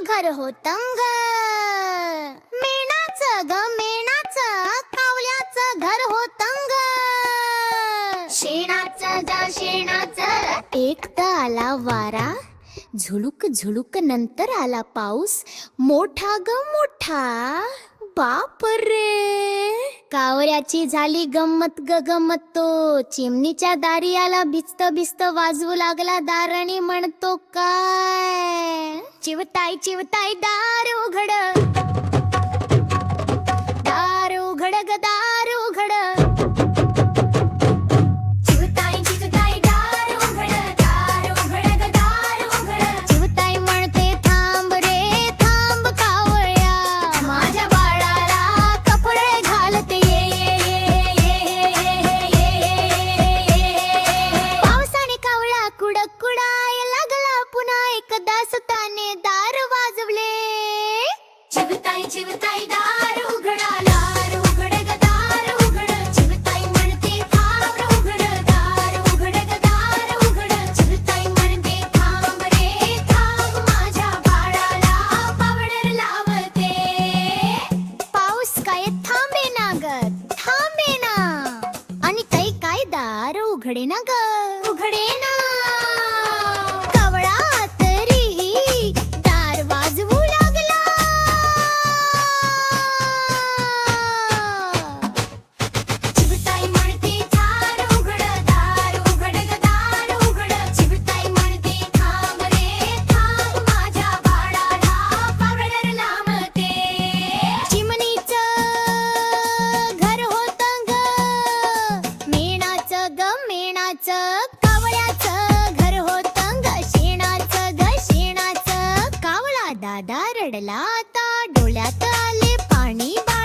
घर होतं ग. मेणाचं ग मेणाचं, कावल्याचं घर होतं ग. शेणाचं ग शेणाचं. एकदा आला वारा, झुळूक झुळूक नंतर आला पाऊस, मोठा ग मोठा. बाप रे, कावऱ्याची झाली गंमत ग गंमत. तो चिमणीच्या दारी आला, भिजत भिजत वाजवू लागला दार आणि म्हणतो काय, चिवताई चिवताई दार उघड, दार उघड ग दार उघड. चिवताई चिवताई दार उघड, दार उघड ग दार उघड. चिवताई म्हणते थांब रे थांब कावळ्या, माझ्या बाळाला कपडे घालते ये. पावसाने कावळा कुडक कुडाय लागला, पुन्हा एकदा सुताने दार वाजवले. चिवताई चिवताई दार उघडा, दार उघड ग दार उघड. चिवताई म्हणते थांब रे उघड, दार उघड ग दार उघड. चिवताई म्हणते थांब रे थांब, माझ्या बाळाला पावडर लावते. पाऊस काय थांबेना ग थांबेना, आणि ताई काय दार उघडेना ग उघडेना. कावळा तरीही दार वाजवू लागला. चिवताई म्हणते दार उघड, दार उघड ग दार उघड. चिवताई म्हणते थांब रे थांब, माझ्या बाळाला पावडर लावते. चिमणीचं घर होतं ग मेणाचं ग मेणाचं, कावळ्याचं घर होतं ग शेणाचं ग शेणाचं. कावळा दादा रडला आता, डोळ्यात आले पाणी बाळाच्या.